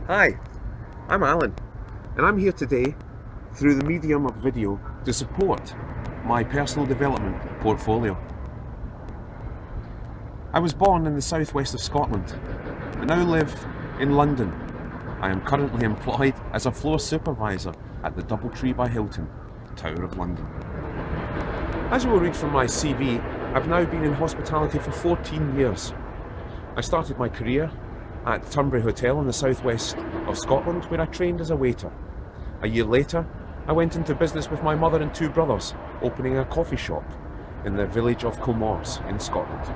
Hi, I'm Alan, and I'm here today through the medium of video to support my personal development portfolio. I was born in the southwest of Scotland, but now live in London. I am currently employed as a floor supervisor at the DoubleTree by Hilton, Tower of London. As you will read from my CV, I've now been in hospitality for 14 years. I started my career at Turnberry Hotel in the southwest of Scotland, where I trained as a waiter. A year later, I went into business with my mother and two brothers, opening a coffee shop in the village of Kilmores in Scotland.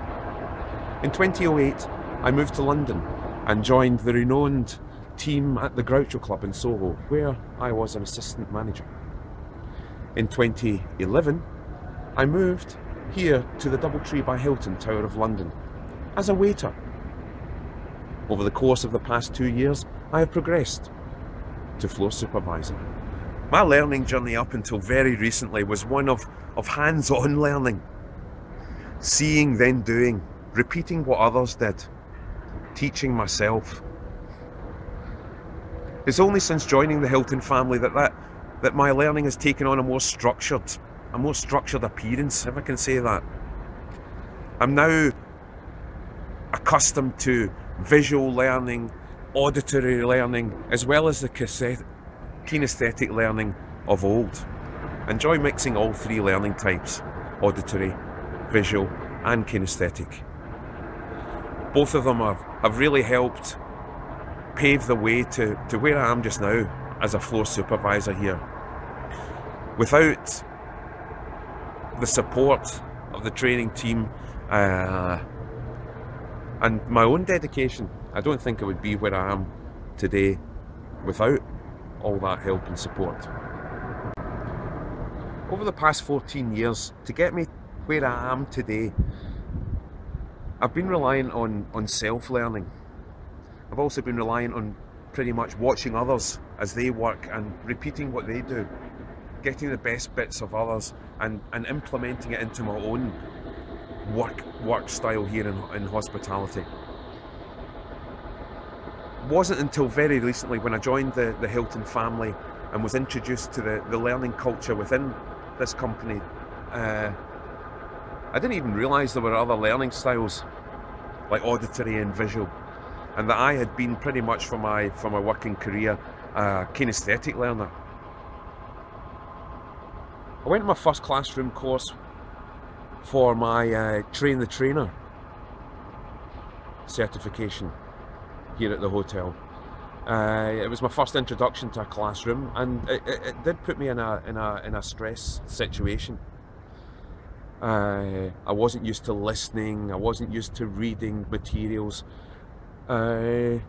In 2008, I moved to London and joined the renowned team at the Groucho Club in Soho, where I was an assistant manager. In 2011, I moved here to the DoubleTree by Hilton, Tower of London, as a waiter. Over the course of the past 2 years, I have progressed to floor supervisor. My learning journey up until very recently was one of hands-on learning. Seeing, then doing, repeating what others did, teaching myself. It's only since joining the Hilton family that my learning has taken on a more structured appearance, if I can say that. I'm now accustomed to visual learning, auditory learning, as well as the kinesthetic learning of old. I enjoy mixing all three learning types, auditory, visual and kinesthetic. Both of them have really helped pave the way to where I am just now as a floor supervisor here. Without the support of the training team and my own dedication, I don't think I would be where I am today without all that help and support. Over the past 14 years, to get me where I am today, I've been relying on self-learning. I've also been relying on pretty much watching others as they work and repeating what they do, getting the best bits of others and implementing it into my own work style here in hospitality. It wasn't until very recently when I joined the Hilton family and was introduced to the learning culture within this company. I didn't even realise there were other learning styles like auditory and visual, and that I had been pretty much for my working career a kinesthetic learner. I went to my first classroom course for my Train the Trainer certification here at the hotel. It was my first introduction to a classroom, and it did put me in a stress situation. I wasn't used to listening, I wasn't used to reading materials. That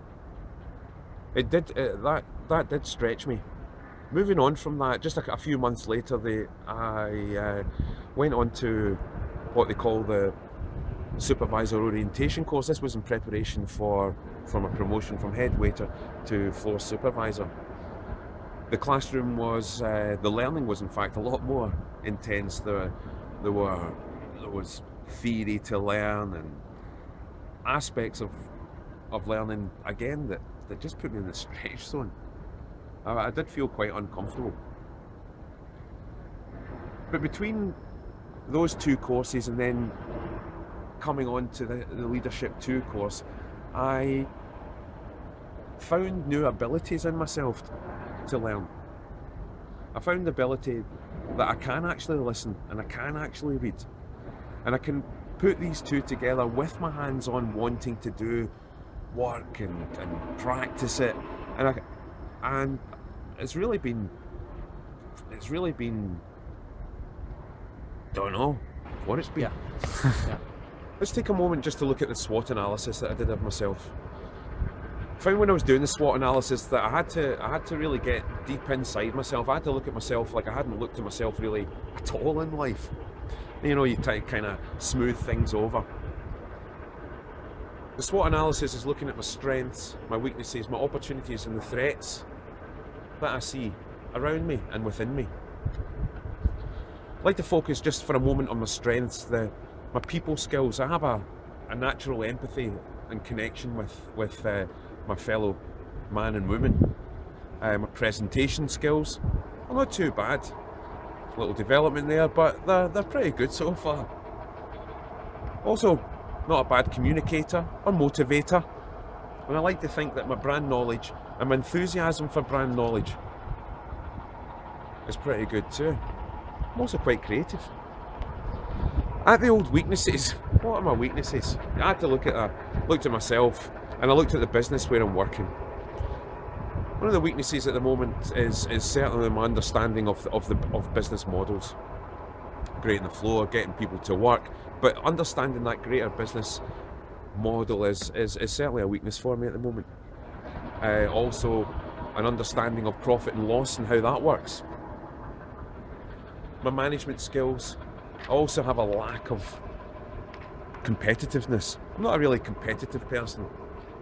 did stretch me. Moving on from that, just a few months later, I went on to what they call the supervisor orientation course. This was in preparation for a promotion from head waiter to floor supervisor. The classroom was, the learning was in fact a lot more intense. There was theory to learn and aspects of learning again that just put me in the stretch zone. I did feel quite uncomfortable. But between those two courses and then coming on to the Leadership 2 course, I found new abilities in myself to learn. I found the ability that I can actually listen and I can actually read. And I can put these two together with my hands on wanting to do work and practice it. And it's really been, don't know what it's been. Yeah. Yeah. Let's take a moment just to look at the SWOT analysis that I did of myself. I found when I was doing the SWOT analysis that I had to really get deep inside myself. I had to look at myself like I hadn't looked at myself really at all in life. You know, you kind of smooth things over. The SWOT analysis is looking at my strengths, my weaknesses, my opportunities and the threats that I see around me and within me. I'd like to focus just for a moment on my strengths, my people skills. I have a natural empathy and connection with my fellow man and woman. My presentation skills are not too bad. A little development there, but they're pretty good so far. Also, not a bad communicator or motivator. And I like to think that my brand knowledge and my enthusiasm for brand knowledge is pretty good too. I'm also quite creative. At the old weaknesses, what are my weaknesses? I had to looked at myself, and I looked at the business where I'm working. One of the weaknesses at the moment is certainly my understanding of business models. Creating the flow, getting people to work, but understanding that greater business model is certainly a weakness for me at the moment. Also, an understanding of profit and loss and how that works. My management skills. I also have a lack of competitiveness. I'm not a really competitive person.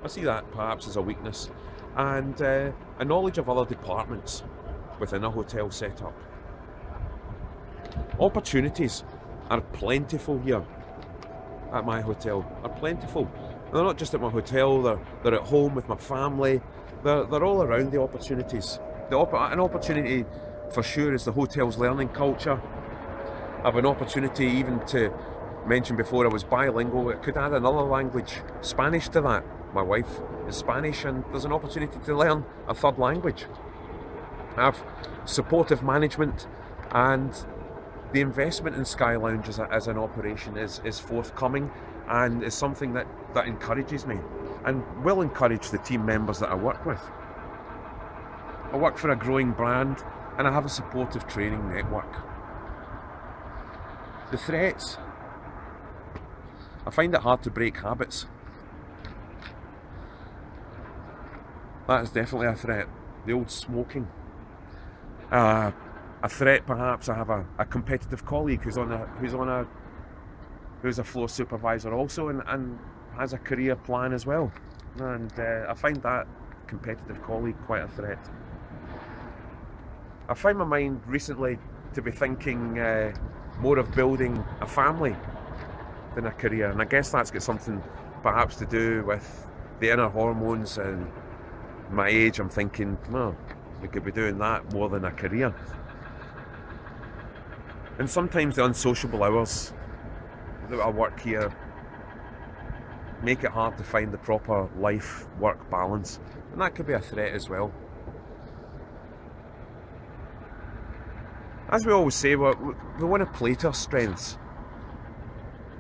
I see that perhaps as a weakness. And a knowledge of other departments within a hotel setup. Opportunities are plentiful here at my hotel. Are plentiful. They're not just at my hotel, they're at home with my family. They're all around the opportunities. An opportunity for sure is the hotel's learning culture. I have an opportunity even to mention before I was bilingual. I could add another language, Spanish, to that. My wife is Spanish, and there's an opportunity to learn a third language. I have supportive management, and the investment in Sky Lounge as an operation is forthcoming, and is something that encourages me and will encourage the team members that I work with. I work for a growing brand, and I have a supportive training network. The threats. I find it hard to break habits. That is definitely a threat. The old smoking. A threat perhaps. I have a competitive colleague who's a floor supervisor also and has a career plan as well. And I find that competitive colleague quite a threat. I find my mind recently to be thinking more of building a family than a career, and I guess that's got something perhaps to do with the inner hormones and my age. I'm thinking, well, we could be doing that more than a career. And sometimes the unsociable hours that I work here make it hard to find the proper life-work balance, and that could be a threat as well. As we always say, we want to play to our strengths.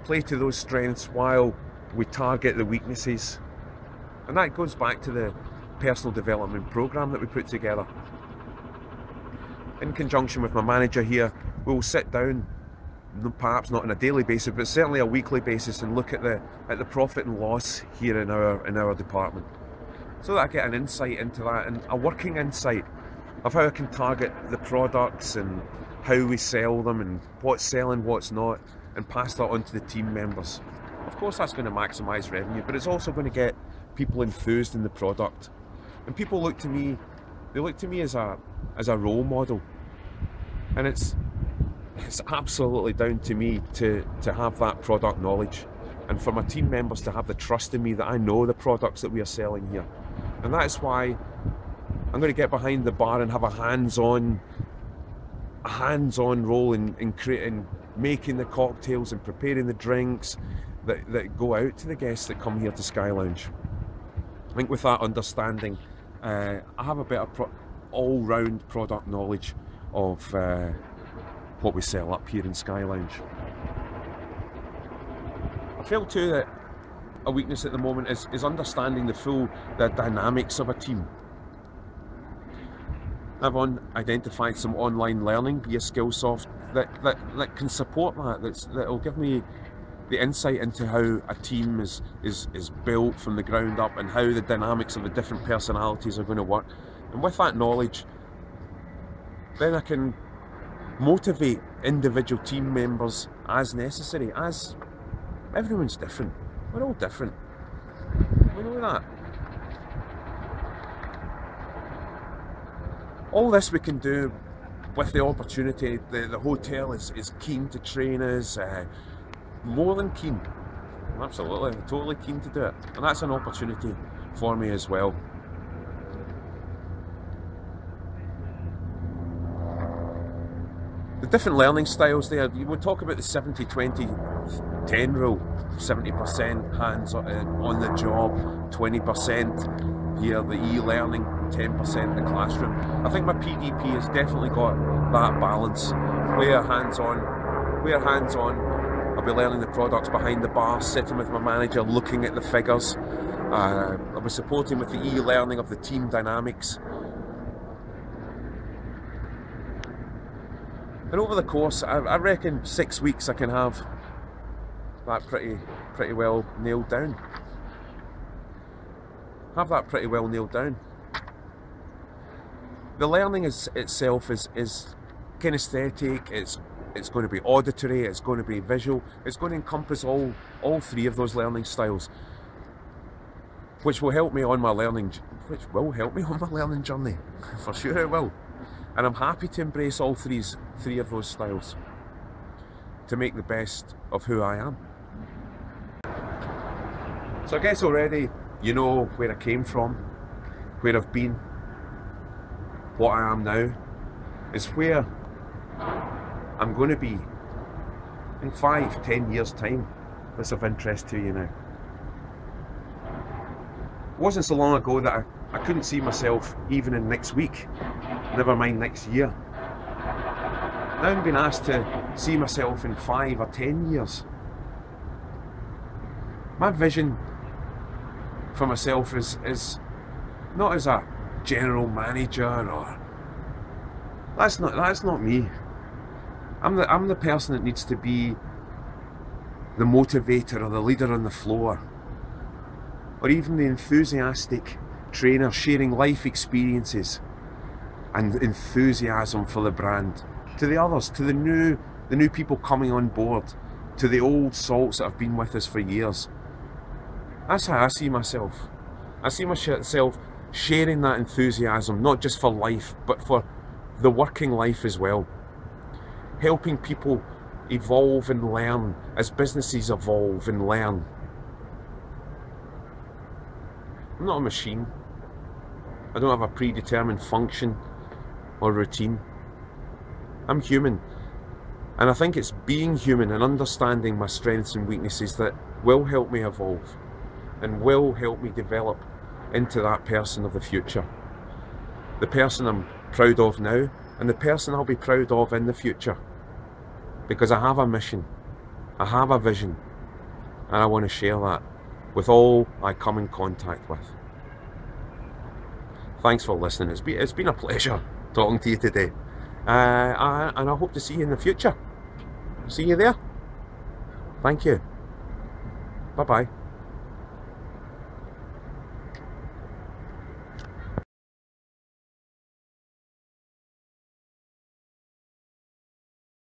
Play to those strengths while we target the weaknesses. And that goes back to the personal development program that we put together. In conjunction with my manager here, we will sit down, perhaps not on a daily basis, but certainly a weekly basis, and look at the profit and loss here in our department. So that I get an insight into that, and a working insight of how I can target the products and how we sell them and what's selling, what's not, and pass that on to the team members. Of course that's going to maximise revenue, but it's also going to get people enthused in the product. And people look to me, as a role model. And it's absolutely down to me to have that product knowledge, and for my team members to have the trust in me that I know the products that we are selling here. And that's why I'm going to get behind the bar and have a hands-on role in creating, making the cocktails and preparing the drinks that go out to the guests that come here to Sky Lounge. I think with that understanding, I have a bit of all-round product knowledge of what we sell up here in Sky Lounge. I feel too that a weakness at the moment is understanding the dynamics of a team. I've identified some online learning via Skillsoft that can support that will give me the insight into how a team is built from the ground up, and how the dynamics of the different personalities are going to work. And with that knowledge, then I can motivate individual team members as necessary, as everyone's different. We're all different. We know that. All this we can do with the opportunity. The hotel is keen to train us, more than keen. Absolutely, totally keen to do it. And that's an opportunity for me as well. The different learning styles there, you would talk about the 70-20-10 rule. 70% hands on the job, 20% here the e-learning, 10% the classroom. I think my PDP has definitely got that balance. Where hands-on, I'll be learning the products behind the bar, sitting with my manager, looking at the figures. I'll be supporting with the e-learning of the team dynamics. And over the course, I reckon 6 weeks I can have that pretty well nailed down. The learning itself is kinesthetic, it's going to be auditory, it's going to be visual, it's going to encompass all three of those learning styles, which will help me on my learning journey, for sure it will. And I'm happy to embrace all three of those styles to make the best of who I am. So I guess already you know where I came from, where I've been, what I am now, is where I'm going to be in 5-10 years time. That's of interest to you now. It wasn't so long ago that I couldn't see myself even in next week, never mind next year. Now I'm being asked to see myself in 5 or 10 years. My vision for myself is not as a general manager, or that's not me. I'm the person that needs to be the motivator or the leader on the floor, or even the enthusiastic trainer sharing life experiences and enthusiasm for the brand to the others, to the new people coming on board, to the old salts that have been with us for years. That's how I see myself. I see myself sharing that enthusiasm, not just for life, but for the working life as well. Helping people evolve and learn as businesses evolve and learn. I'm not a machine. I don't have a predetermined function or routine. I'm human. And I think it's being human and understanding my strengths and weaknesses that will help me evolve and will help me develop into that person of the future. The person I'm proud of now and the person I'll be proud of in the future. Because I have a mission, I have a vision, and I want to share that with all I come in contact with. Thanks for listening. It's been a pleasure talking to you today. And I hope to see you in the future. See you there. Thank you. Bye-bye.